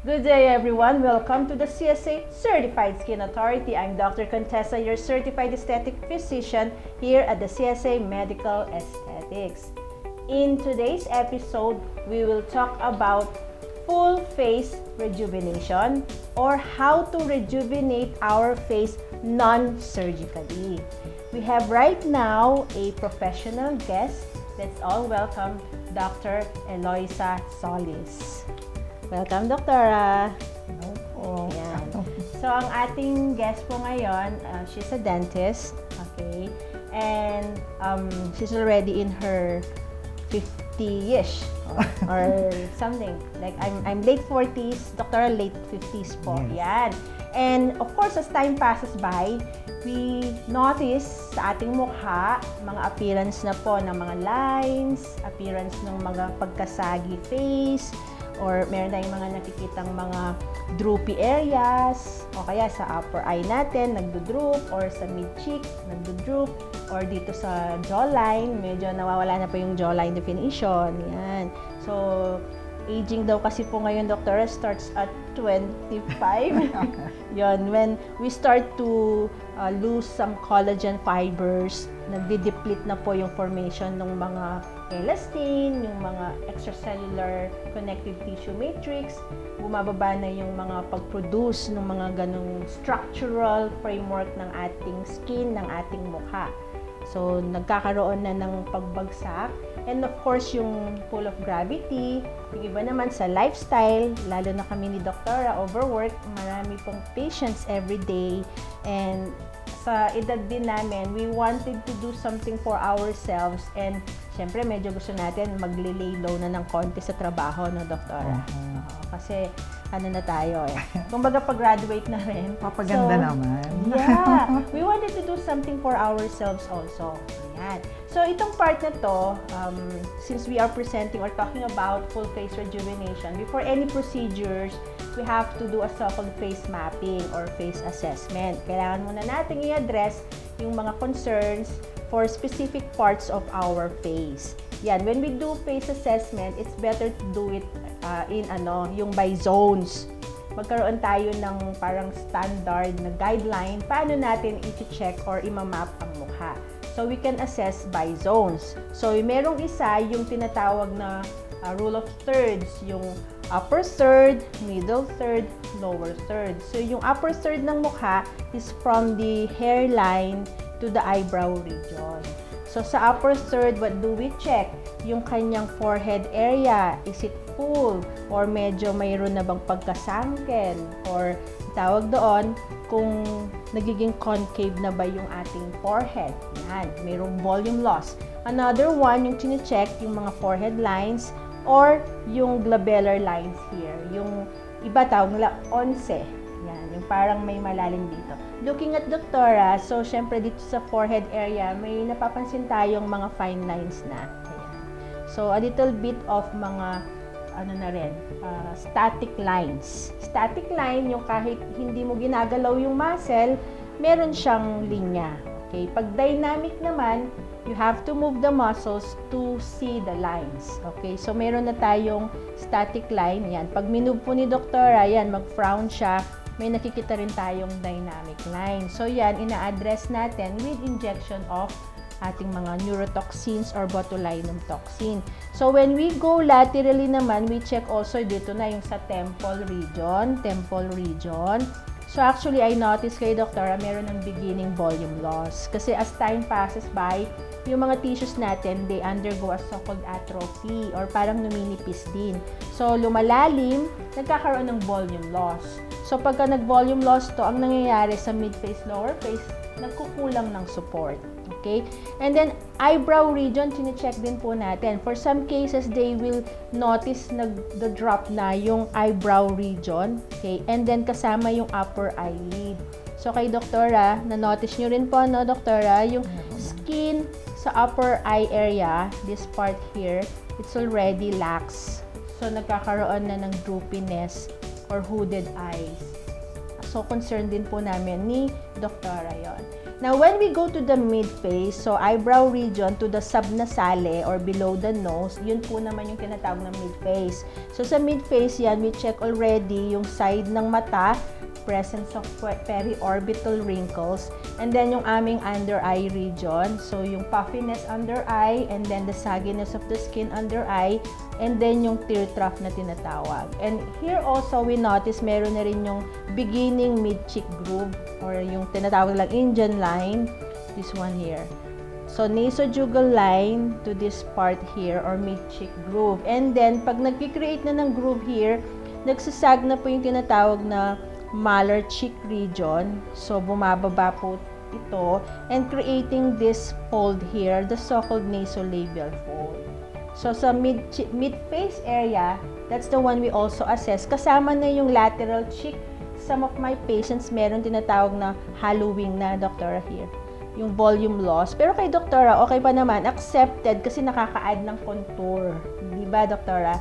Good day everyone! Welcome to the CSA Certified Skin Authority. I'm Dr. Contessa, your certified aesthetic physician here at the CSA Medical Aesthetics. In today's episode, we will talk about full face rejuvenation or how to rejuvenate our face non-surgically. We have right now a professional guest. Let's all welcome Dr. Eloisa Solis. Welcome, Doktora! Hello po. Ayan. So, ang ating guest po ngayon, she's a dentist, okay? And she's already in her 50-ish or something. Like, I'm late 40s, Doktora late 50s po. Yes. Yan. And of course, as time passes by, we notice sa ating mukha, mga appearance na po ng mga lines, appearance ng mga pagkasagi face, or meron tayong mga nakikitang mga droopy areas, o kaya sa upper eye natin, nagdo-droop, or sa mid-cheek, nagdo-droop, or dito sa jawline, medyo nawawala na po yung jawline definition. Yan. So, aging daw kasi po ngayon, Doktora, starts at 25. Yon, when we start to lose some collagen fibers, nagde-deplete na po yung formation ng mga elastin, yung mga extracellular connective tissue matrix, bumababa na yung mga pag-produce ng mga ganong structural framework ng ating skin, ng ating mukha. So, nagkakaroon na ng pagbagsak. And of course, yung pull of gravity, yung iba naman sa lifestyle, lalo na kami ni Doktora, overwork, marami pong patients every day. And sa edad din namin, we wanted to do something for ourselves. And syempre, medyo gusto natin maglilay low na ng konti sa trabaho, no, Doktora? Kasi ano na tayo eh. Kumbaga pag-graduate na rin. Papaganda naman. Yeah. We wanted to do something for ourselves also. Ayan. So, itong part na to, since we are presenting or talking about full face rejuvenation, before any procedures, we have to do a so-called face mapping or face assessment. Kailangan muna natin i-address yung mga concerns for specific parts of our face. Yan, when we do face assessment, it's better to do it yung by zones. Magkaroon tayo ng parang standard na guideline paano natin i-check or i-map ang mukha. So, we can assess by zones. So, merong isa yung tinatawag na rule of thirds, yung upper third, middle third, lower third. So, yung upper third ng mukha is from the hairline to the eyebrow region. So, sa upper third, what do we check? Yung kanyang forehead area, is it full? Or medyo mayroon na bang pagkasunken? Or tawag doon, kung nagiging concave na ba yung ating forehead. Yan, mayroong volume loss. Another one, yung chine-check, yung mga forehead lines or yung glabellar lines here. Yung iba tawag nila onse. Yan, yung parang may malalim dito. Looking at Doktora, so syempre dito sa forehead area, may napapansin tayong mga fine lines na. Ayan. So, a little bit of mga static lines. Static line, yung kahit hindi mo ginagalaw yung muscle, meron siyang linya. Okay? Pag dynamic naman, you have to move the muscles to see the lines. Okay? So, meron na tayong static line. Yan. Pag minove po ni Doktora, yan, mag-frown siya, may nakikita rin tayong dynamic line. So, yan, ina-address natin with injection of ating mga neurotoxins or botulinum toxin. So, when we go laterally naman, we check also dito na yung sa temple region. So, actually, I noticed kay Doktora, meron ng beginning volume loss. Kasi as time passes by, yung mga tissues natin, they undergo a so-called atrophy or parang numinipis din. So, lumalalim, nagkakaroon ng volume loss. So, pagka nag-volume loss to, ang nangyayari sa mid-face, lower face, nagkukulang ng support. Okay? And then, eyebrow region, chine-check din po natin. For some cases, they will notice nag-drop na yung eyebrow region. Okay? And then, kasama yung upper eyelid. So, kay Doktora, na-notice nyo rin po, no, Doktora, yung skin sa upper eye area, this part here, it's already lax. So, nagkakaroon na ng droopiness or hooded eyes. So, concern din po namin ni Doktora yon. Now, when we go to the mid-face, so eyebrow region to the subnasale or below the nose, yun po naman yung tinatawag na mid-face. So, sa mid-face yan, we check already yung side ng mata, presence of periorbital wrinkles, and then yung aming under eye region, so yung puffiness under eye, and then the sagginess of the skin under eye, and then yung tear trough na tinatawag. And here also, we notice meron na rin yung beginning mid-cheek groove, or yung tinatawag lang Indian line, this one here. So, nasojugal line to this part here, or mid-cheek groove. And then, pag nag-create na ng groove here, nagsasag na po yung tinatawag na malar cheek region. So, bumababa po ito and creating this fold here, the so-called nasolabial fold. So, sa mid-face area, that's the one we also assess. Kasama na yung lateral cheek. Some of my patients meron tinatawag na hollowing na, Doktora, here. Yung volume loss. Pero kay Doktora, okay pa naman. Accepted kasi nakaka-add ng contour. Diba, Doktora?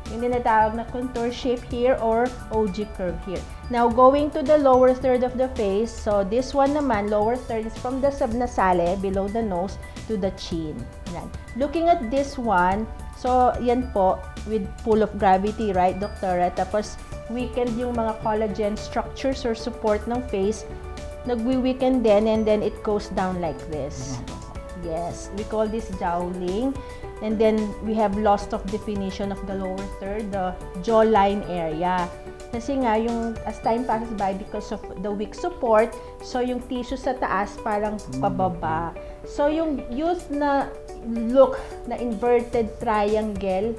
Yung tinatawag na contour shape here or OG curve here. Now, going to the lower third of the face. So, this one naman, lower third is from the subnasale, below the nose, to the chin. Yan. Looking at this one, so, yan po, with pull of gravity, right, Doktora? Tapos, weakened yung mga collagen structures or support ng face. Nagwi-weaken din, and then it goes down like this. Yes, we call this jowling. And then, we have loss of definition of the lower third, the jawline area. Kasi nga, yung as time passes by, because of the weak support, so yung tissue sa taas parang pababa. So, yung used na look na inverted triangle,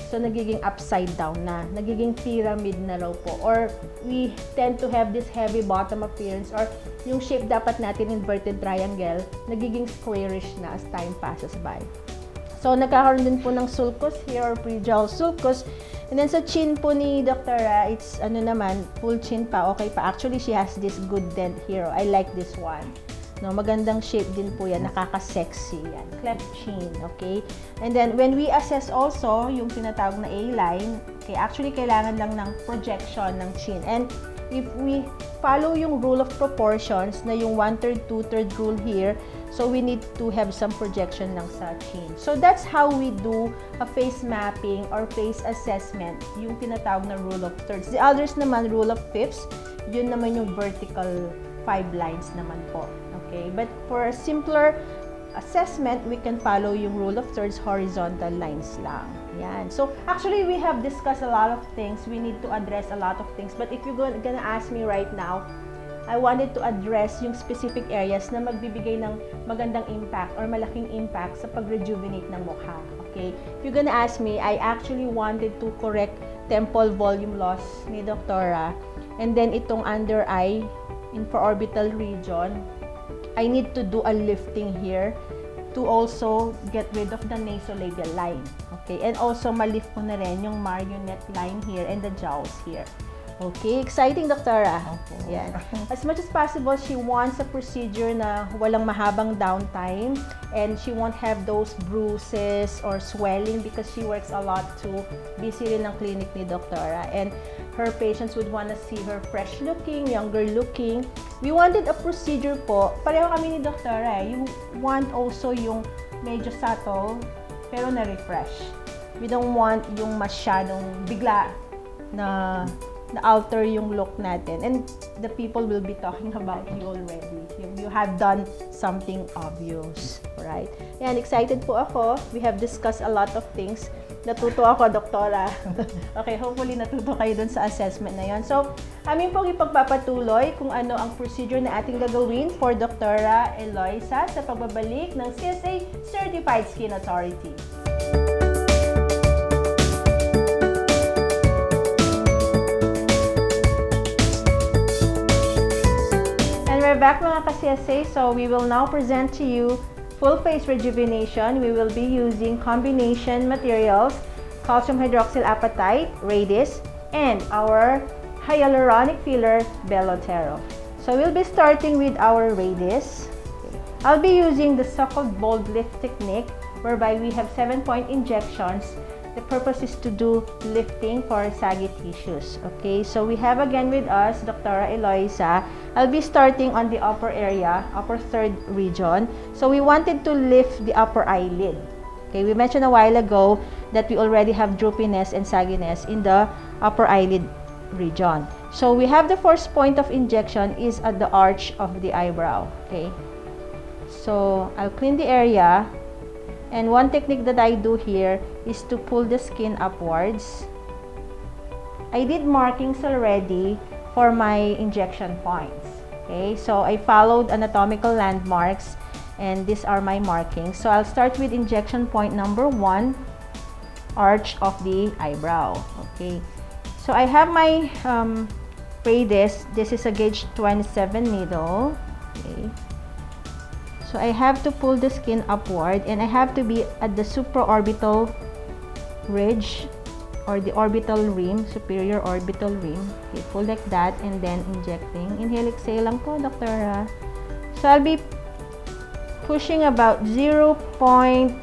so nagiging upside down na. Nagiging pyramid na raw po. Or, we tend to have this heavy bottom appearance, or yung shape dapat natin inverted triangle, nagiging squarish na as time passes by. So, nagkakaroon din po ng sulcus here or pre-jowl sulcus. And then sa chin po ni Doktora, it's ano naman, full chin pa, okay pa. Actually, she has this good dent here. I like this one. No, magandang shape din po yan, nakaka-sexy yan. Cleft chin, okay? And then, when we assess also, yung tinatawag na A-line, okay, actually, kailangan lang ng projection ng chin. And if we follow yung rule of proportions na yung 1/3, 2/3 rule here, so we need to have some projection ng sa chin. So that's how we do a face mapping or face assessment, yung tinatawag na rule of thirds. The others naman, rule of fifths, yun naman yung vertical 5 lines naman po. Okay? But for a simpler assessment, we can follow yung rule of thirds, horizontal lines lang. Yan. So, actually, we have discussed a lot of things. We need to address a lot of things. But if you're gonna ask me right now, I wanted to address yung specific areas na magbibigay ng magandang impact or malaking impact sa pag-rejuvenate ng mukha. Okay? If you're gonna ask me, I actually wanted to correct temple volume loss ni Doktora. And then, itong under eye, infraorbital region, I need to do a lifting here to also get rid of the nasolabial line. Okay? And also, malift ko na rin yung marionette line here and the jowls here. Okay, exciting, Doktora. Okay. Yan. As much as possible, she wants a procedure na walang mahabang downtime, and she won't have those bruises or swelling because she works a lot to busy rin ng clinic ni Doktora. And her patients would want to see her fresh looking, younger looking. We wanted a procedure po, pareho kami ni Doktora. You want also yung medyo subtle, pero na-refresh. We don't want yung masyadong bigla na alter yung look natin, and the people will be talking about you already. You have done something obvious, right? Yan, excited po ako. We have discussed a lot of things. Natuto ako, Doktora. Okay, hopefully natuto kayo dun sa assessment na yan. So, amin pong ipagpapatuloy kung ano ang procedure na ating gagawin for Doktora Eloisa sa pagbabalik ng CSA Certified Skin Authority. We're back, mga ka-CSA. So we will now present to you full face rejuvenation. We will be using combination materials, calcium hydroxyl apatite, Radiesse, and our hyaluronic filler, Belotero. So we'll be starting with our Radiesse. I'll be using the so-called bold lift technique, whereby we have 7-point injections The purpose is to do lifting for saggy tissues. Okay, so we have again with us Dr. Eloisa. I'll be starting on the upper area, upper third region. So we wanted to lift the upper eyelid. Okay, we mentioned a while ago that we already have droopiness and sagginess in the upper eyelid region. So we have the first point of injection is at the arch of the eyebrow. Okay, so I'll clean the area. And one technique that I do here is to pull the skin upwards. I did markings already for my injection points. Okay, so I followed anatomical landmarks and these are my markings. So I'll start with injection point number 1, arch of the eyebrow. Okay, so I have my Radiesse. This is a gauge 27 needle. Okay. So I have to pull the skin upward and I have to be at the supraorbital ridge or the orbital rim, superior orbital rim. Okay, pull like that and then injecting. Inhale, exhale lang po, Dr. So I'll be pushing about 0.1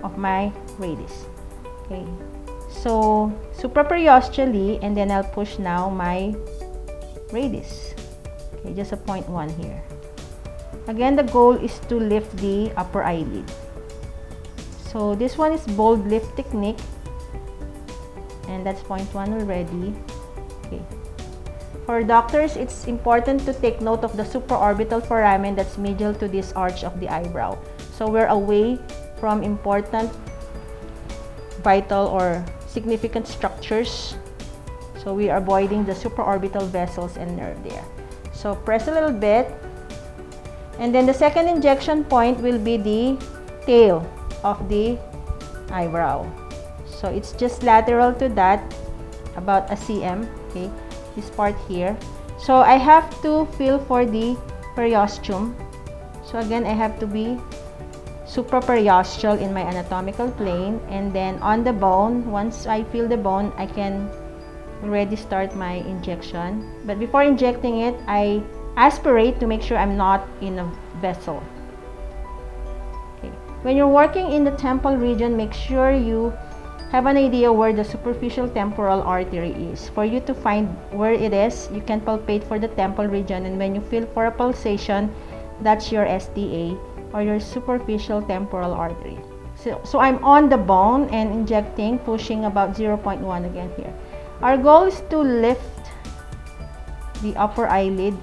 of my Radiesse. Okay, so supraperiosteally and then I'll push now my Radiesse. Okay, just a 0.1 here. Again, the goal is to lift the upper eyelid. So this one is bold lift technique. And that's 0.1 already. Okay. For doctors, it's important to take note of the supraorbital foramen that's medial to this arch of the eyebrow. So we're away from important vital or significant structures. So we are avoiding the supraorbital vessels and nerve there. So press a little bit. And then the second injection point will be the tail of the eyebrow. So it's just lateral to that, about a cm, okay, this part here. So I have to feel for the periosteum. So again, I have to be supraperiosteal in my anatomical plane. And then on the bone, once I feel the bone, I can already start my injection. But before injecting it, I aspirate to make sure I'm not in a vessel. Okay. When you're working in the temple region, make sure you have an idea where the superficial temporal artery is. For you to find where it is, you can palpate for the temple region, and when you feel for a pulsation, that's your STA or your superficial temporal artery. So I'm on the bone and injecting, pushing about 0.1 again here. Our goal is to lift the upper eyelid.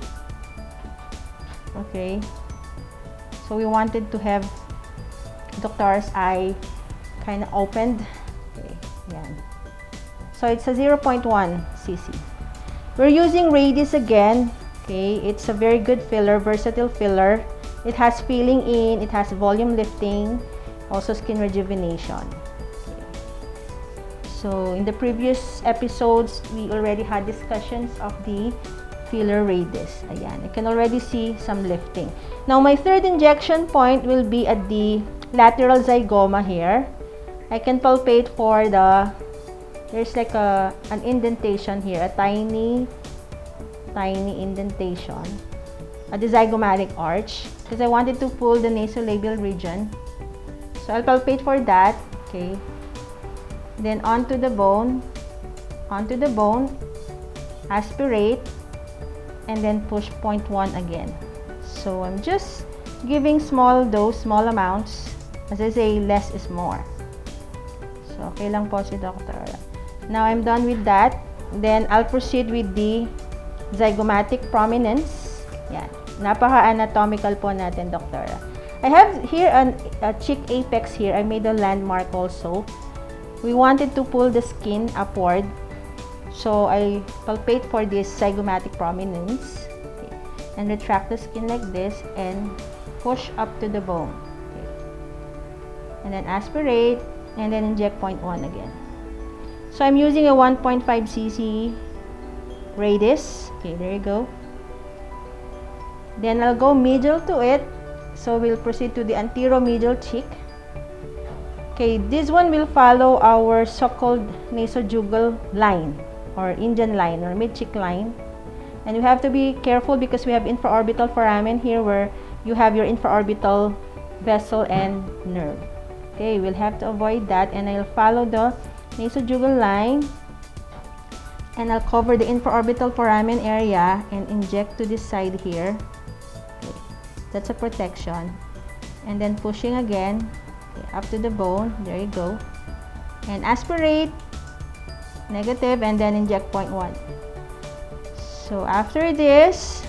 Okay, so we wanted to have Doctor's eye kind of opened. Okay, yan. So it's a 0.1 cc. We're using Radiesse again. Okay, it's a very good filler, versatile filler. It has filling in, it has volume lifting, also skin rejuvenation. Okay. So in the previous episodes, we already had discussions of the filler Radiesse. Ayan, I can already see some lifting. Now, my third injection point will be at the lateral zygoma here. I can palpate for there's like an indentation here, a tiny indentation at the zygomatic arch, because I wanted to pull the nasolabial region. So I'll palpate for that. Okay. Then onto the bone, aspirate, and then push 0.1 again. So I'm just giving small dose, small amounts. As I say, less is more. So okay lang po si Doctor. Now I'm done with that. Then I'll proceed with the zygomatic prominence. Yan. Napaka-anatomical po natin, Doctor. I have here a cheek apex here. I made a landmark also. We wanted to pull the skin upward. So I palpate for this zygomatic prominence, okay, and retract the skin like this and push up to the bone. Okay. And then aspirate and then inject 0.1 again. So I'm using a 1.5 cc Radiesse. Okay, there you go. Then I'll go medial to it. So we'll proceed to the anteromedial cheek. Okay, this one will follow our so-called nasojugal line, or Indian line, or mid-cheek line. And you have to be careful because we have infraorbital foramen here where you have your infraorbital vessel and nerve. Okay, we'll have to avoid that, and I'll follow the nasojugal line, and I'll cover the infraorbital foramen area and inject to this side here. Okay, that's a protection. And then pushing again, okay, up to the bone. There you go. And aspirate, negative, and then inject 0.1. So after this,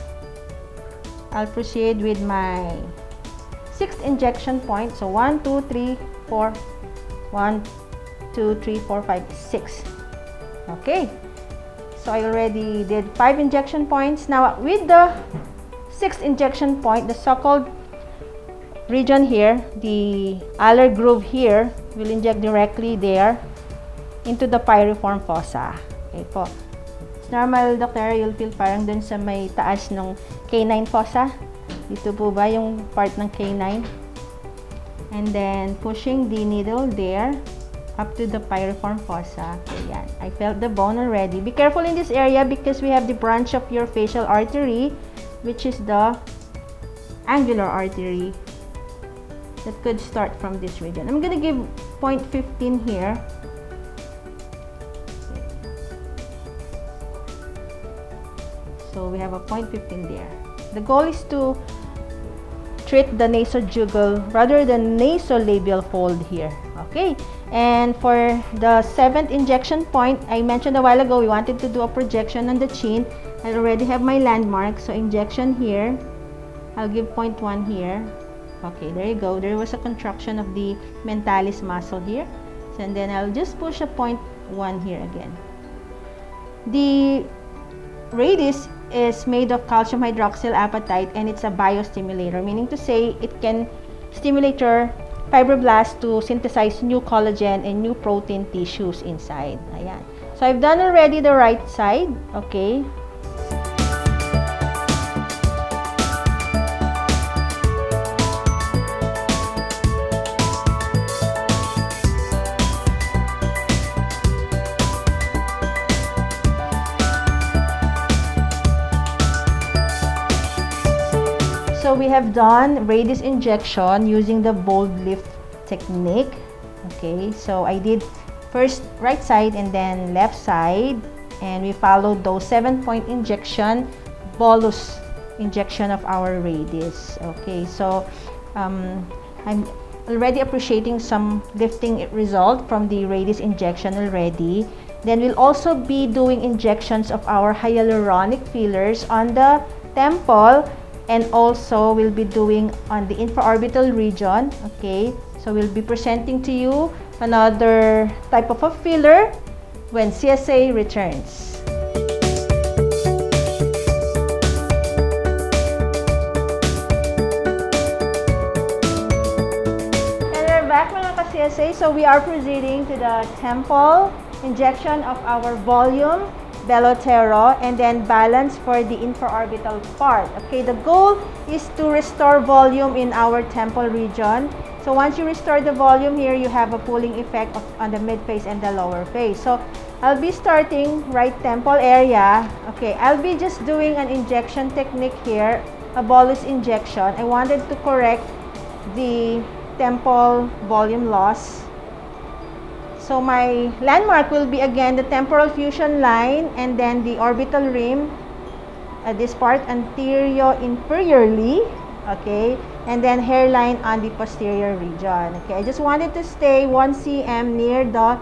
I'll proceed with my 6th injection point. So 1, 2, 3, 4. 1, 2, 3, 4, 5, 6. Okay. So I already did 5 injection points. Now with the 6th injection point, the so-called region here, the alar groove here, will inject directly there into the pyriform fossa. Okay po. It's normal, Doctor, you'll feel parang dun sa may taas ng canine fossa. Dito po ba yung part ng canine? And then pushing the needle there up to the pyriform fossa. Ayan. I felt the bone already. Be careful in this area because we have the branch of your facial artery, which is the angular artery that could start from this region. I'm gonna give 0.15 here. So we have a 0.15 there. The goal is to treat the nasojugal rather than nasolabial fold here. Okay. And for the 7th injection point, I mentioned a while ago, we wanted to do a projection on the chin. I already have my landmark. So injection here. I'll give 0.1 here. Okay, there you go. There was a contraction of the mentalis muscle here. So, and then I'll just push a 0.1 here again. The Radiesse is made of calcium hydroxyl apatite, and it's a biostimulator, meaning to say it can stimulate your fibroblasts to synthesize new collagen and new protein tissues inside. Ayan. So I've done already the right side. Okay. So we have done Radiesse injection using the bold lift technique. Okay, so I did first right side and then left side, and we followed those 7-point injection, bolus injection of our Radiesse. Okay, so I'm already appreciating some lifting result from the Radiesse injection already. Then we'll also be doing injections of our hyaluronic fillers on the temple, and also we'll be doing on the infraorbital region. Okay, so we'll be presenting to you another type of a filler when CSA returns. And we're back, mga ka-CSA. So we are proceeding to the temple injection of our volume Belotero, and then balance for the infraorbital part. Okay, the goal is to restore volume in our temple region. So once you restore the volume here, you have a pulling effect on the mid face and the lower face. So I'll be starting right temple area. Okay, I'll be just doing an injection technique here, a bolus injection. I wanted to correct the temple volume loss. So my landmark will be again the temporal fusion line, and then the orbital rim, this part anterior-inferiorly, okay, and then hairline on the posterior region. Okay, I just wanted to stay 1 cm near the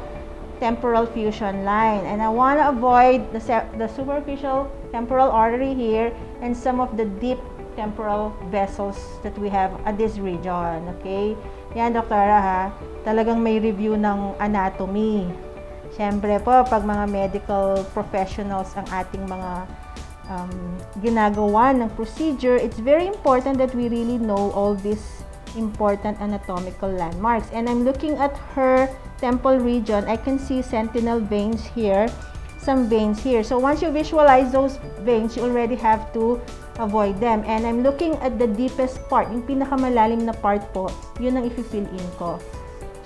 temporal fusion line, and I want to avoid the superficial temporal artery here and some of the deep temporal vessels that we have at this region. Okay, yan, Doktora, ha, talagang may review ng anatomy. Siyempre po, pag mga medical professionals ang ating mga ginagawa ng procedure, it's very important that we really know all these important anatomical landmarks. And I'm looking at her temple region. I can see sentinel veins here, some veins here. So once you visualize those veins, you already have to avoid them. And I'm looking at the deepest part, yung pinakamalalim na part po, yun ang i-fill in ko.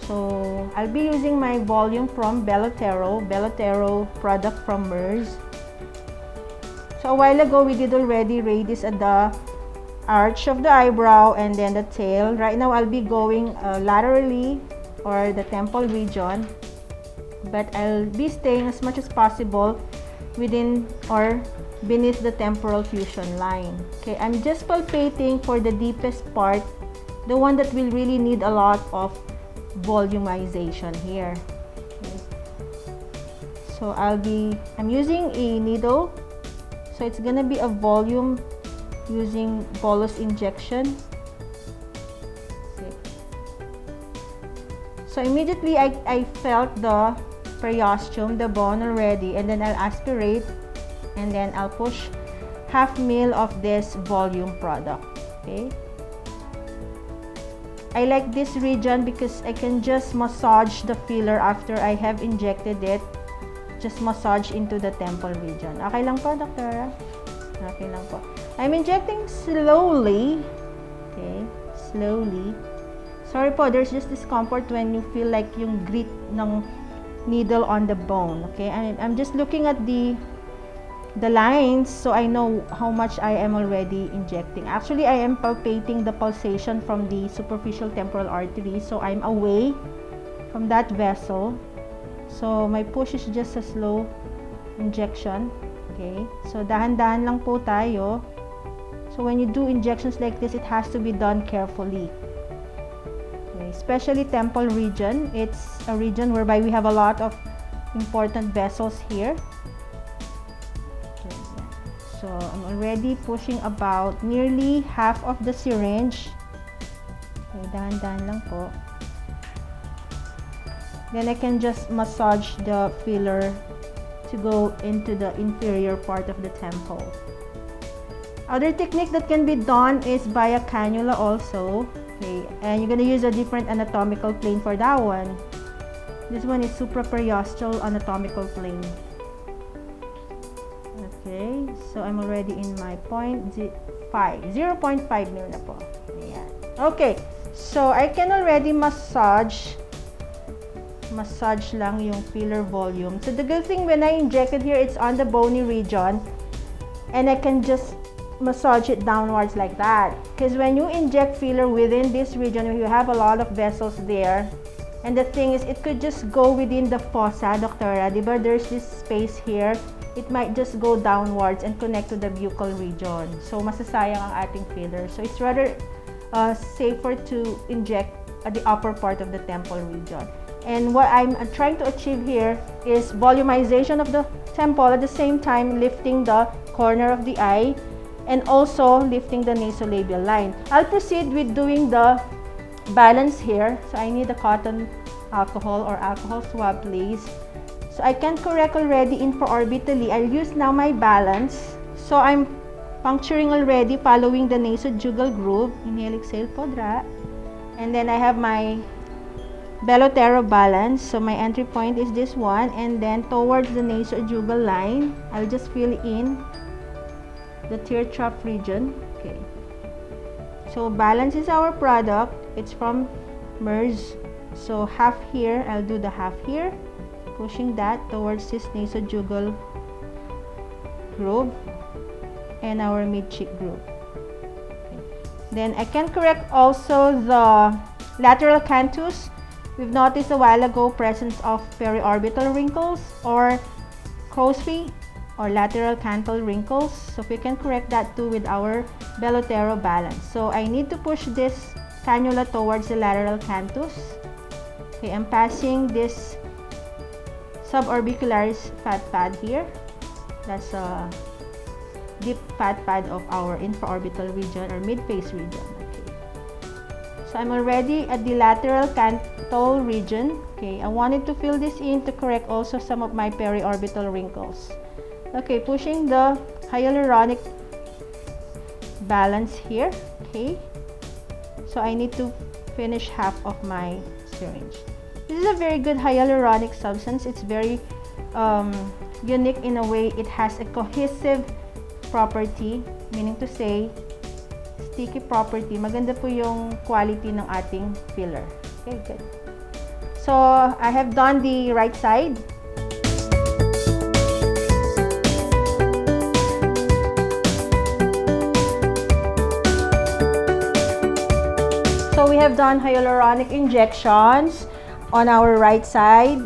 So I'll be using my volume from Belotero product from MERS. So a while ago, we did already Radiesse at the arch of the eyebrow and then the tail. Right now, I'll be going laterally or the temple region, but I'll be staying as much as possible within or beneath the temporal fusion line. Okay, I'm just palpating for the deepest part, the one that will really need a lot of volumization here. Okay. So I'm using a needle, so it's gonna be a volume using bolus injection. Okay. So immediately I felt the periosteum, the bone already, and then I'll aspirate, and then I'll push half ml of this volume product. Okay. I like this region because I can just massage the filler after I have injected it. Just massage into the temple region. Okay lang po, Dr. Okay lang po. I'm injecting slowly. Okay, slowly. Sorry po, there's just discomfort when you feel like yung grit ng needle on the bone. Okay, I'm just looking at the lines so I know how much I am already injecting. Actually, I am palpating the pulsation from the superficial temporal artery, so I'm away from that vessel. So my push is just a slow injection. Okay, so dahan-dahan lang po tayo. So when you do injections like this, it has to be done carefully. Okay, especially temple region. It's a region whereby we have a lot of important vessels here. Okay, so I'm already pushing about nearly half of the syringe. Okay, dahan-dahan lang po. Then I can just massage the filler to go into the inferior part of the temple. Other technique that can be done is by a cannula also. Okay, and you're gonna use a different anatomical plane for that one. This one is supraperiosteal anatomical plane. Okay, so I'm already in my 0.5 mil na po. Ayan. Okay, so I can already massage lang yung filler volume. So the good thing when I injected here, it's on the bony region, and I can just massage it downwards like that. Because when you inject filler within this region, you have a lot of vessels there, and the thing is, it could just go within the fossa, Doctora. Diba? There's this space here. It might just go downwards and connect to the buccal region. So masasayang ang ating filler. So it's rather safer to inject at the upper part of the temple region. And what I'm trying to achieve here is volumization of the temple, at the same time lifting the corner of the eye and also lifting the nasolabial line. I'll proceed with doing the balance here. So I need a cotton alcohol or alcohol swab, please. So I can correct already infraorbitally. I'll use now my balance. So I'm puncturing already following the nasojugal groove. Inhale, exhale po, dra. And then I have my Belotero balance. So my entry point is this one, and then towards the nasojugal line, I'll just fill in the tear trough region. Okay. So balance is our product. It's from MERS. So half here, I'll do the half here, pushing that towards this nasojugal groove and our mid-cheek groove. Okay. Then I can correct also the lateral canthus. We've noticed a while ago presence of periorbital wrinkles or crow's feet or lateral canthal wrinkles. So we can correct that too with our Belotero balance. So I need to push this cannula towards the lateral canthus. Okay, I'm passing this suborbicularis fat pad here. That's a deep fat pad of our infraorbital region or mid-face region. So I'm already at the lateral canthal region. Okay, I wanted to fill this in to correct also some of my periorbital wrinkles. Okay, pushing the hyaluronic balance here. Okay, so I need to finish half of my syringe. This is a very good hyaluronic substance. It's very unique in a way. It has a cohesive property, meaning to say sticky property. Maganda po yung quality ng ating filler. Okay, good. So I have done the right side. So we have done hyaluronic injections. on our right side.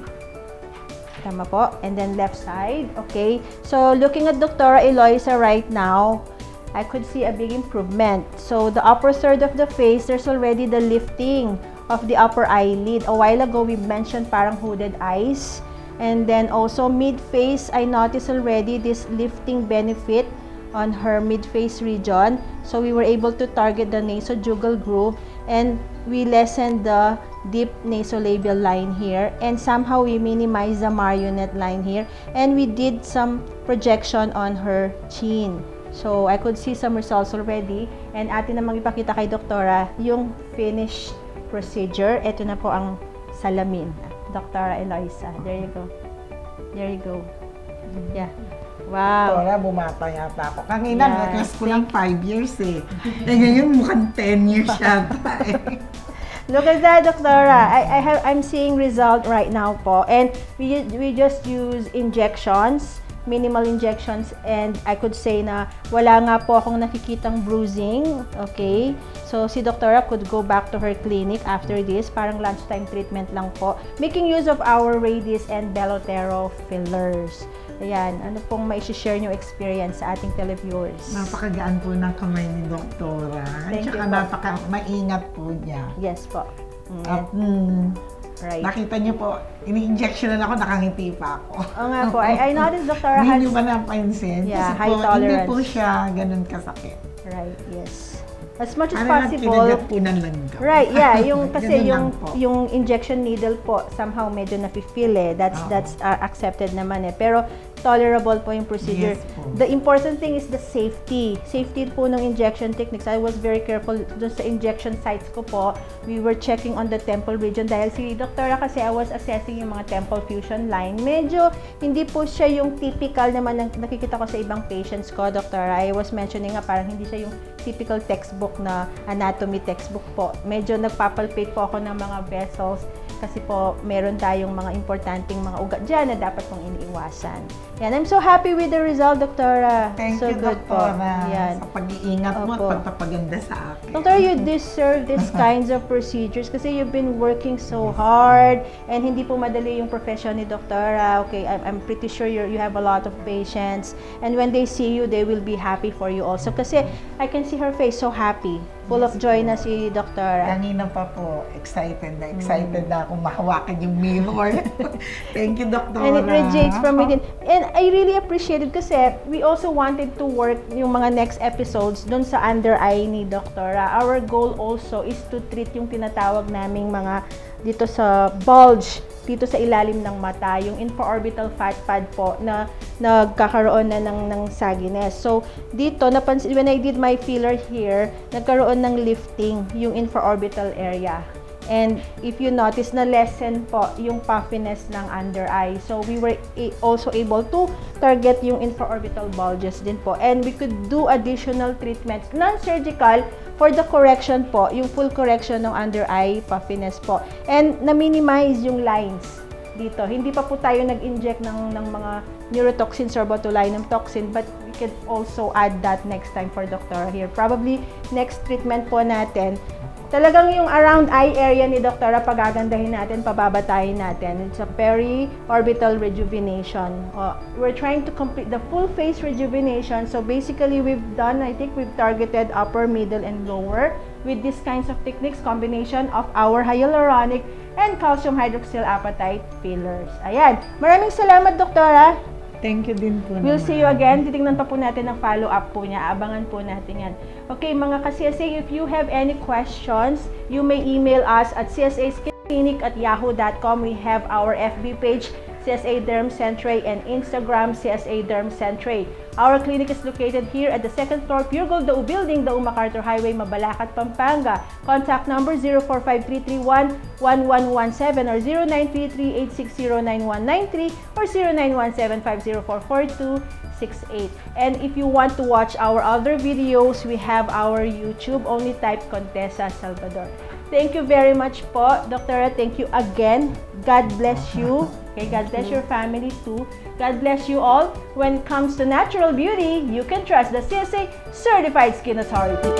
Tama po. And then left side. Okay. So, looking at Dr. Eloisa right now, I could see a big improvement. So, the upper third of the face, there's already the lifting of the upper eyelid. A while ago, we mentioned parang hooded eyes. And then also mid-face, I noticed already this lifting benefit on her mid-face region. So we were able to target the nasojugal groove and we lessened the deep nasolabial line here. And somehow we minimized the marionette line here. And we did some projection on her chin. So I could see some results already. And atin namang ipakita kay Doktora yung finished procedure. Ito na po ang salamin. Dr. Eloisa. There you go. There you go. Yeah. Wow. Doktora, bumata yata ako. Kanina, request ko lang 5 years eh. Ngayon, mukhang 10 years yata eh. Look at that, Doktora. I'm seeing result right now po. And we just use injections, minimal injections, and I could say na wala nga po akong nakikitang bruising. Okay? So, si Doktora could go back to her clinic after this. Parang lunchtime treatment lang po. Making use of our Radiesse and Belotero fillers. Ayan, ano pong mai-share nyo experience sa ating televiewers? Napakagaan po ng kamay ni Doktora. Thank you po. Napaka-maingat po niya. Yes po. At right. nakita niyo po, ini-injectionan ako, nakangiti pa ako. Oo nga po. I noticed Doktora has... Hindi niyo ba napansin? Yeah, Kasi high po, tolerance. hindi po siya ganun kasakit. Right, yes. As much as Ano possible. kinagat po ng langgam. Right, yeah, yung kasi Ganun lang yung injection needle po somehow medyo nafi-feel eh. That's accepted naman eh. Pero tolerable po yung procedure. Yes po. The important thing is the safety. Safety po ng injection techniques. I was very careful dun sa injection sites ko po. We were checking on the temple region dahil si Doktora kasi I was assessing yung mga temple fusion line. Medyo hindi po siya yung typical naman na nakikita ko sa ibang patients ko, Doktora. I was mentioning nga parang hindi siya yung typical textbook na anatomy textbook po. Medyo nagpapalpate po ako ng mga vessels kasi po meron tayong mga importanteng mga ugat dyan na dapat pong iniiwasan. Yan, I'm so happy with the result, Doktora. Thank so you, good Doktora, Yan. sa pag-iingat mo at Opo. pagpapaganda sa akin. Doktora, you deserve these kinds of procedures kasi you've been working so hard and hindi po madali yung profession ni Doktora. Okay, I'm pretty sure you have a lot of patients and when they see you, they will be happy for you also kasi I can see her face so happy. Full of joy na si Doktora. Kanina pa po, excited na akong mahawakan yung mirror. Thank you, Doktora. And it radiates from within. And I really appreciate it kasi we also wanted to work yung mga next episodes dun sa under eye ni Doktora. Our goal also is to treat yung tinatawag naming mga dito sa bulge, dito sa ilalim ng mata, yung infraorbital fat pad po na nagkakaroon na ng sagginess. So, dito, napansin, when I did my filler here, nagkaroon ng lifting yung infraorbital area. And if you notice, na lessen po yung puffiness ng under eye. So, we were also able to target yung infraorbital bulges din po. And we could do additional treatments, non-surgical, for the correction po, yung full correction ng under eye puffiness po. And na-minimize yung lines dito. Hindi pa po tayo nag-inject ng mga neurotoxins or botulinum toxin, but we can also add that next time for Doktora here. Probably next treatment po natin, talagang yung around eye area ni Doktora, pagagandahin natin, pababatayin natin. It's a peri-orbital rejuvenation. We're trying to complete the full face rejuvenation. So basically, I think we've targeted upper, middle, and lower with these kinds of techniques, combination of our hyaluronic and calcium hydroxyl apatite fillers. Ayan. Maraming salamat, Doktora. Thank you din po. We'll see you again. Titingnan pa po natin ang follow-up po niya. Abangan po natin yan. Okay, mga ka-CSA, if you have any questions, you may email us at csasclinic@yahoo.com. We have our FB page, CSA Derm Centre, and Instagram, CSA Derm Centre. Our clinic is located here at the 2nd floor, Pure Gold Dao Building, Dao MacArthur Highway, Mabalacat, Pampanga. Contact number 045-331-1117 or 0933-860-9193 or 0917-504-4268. And if you want to watch our other videos, we have our YouTube. Only type Contessa Salvador. Thank you very much po, Doktora. Thank you again. God bless you. Okay, God bless your family too. God bless you all. When it comes to natural beauty, you can trust the CSA Certified Skin Authority.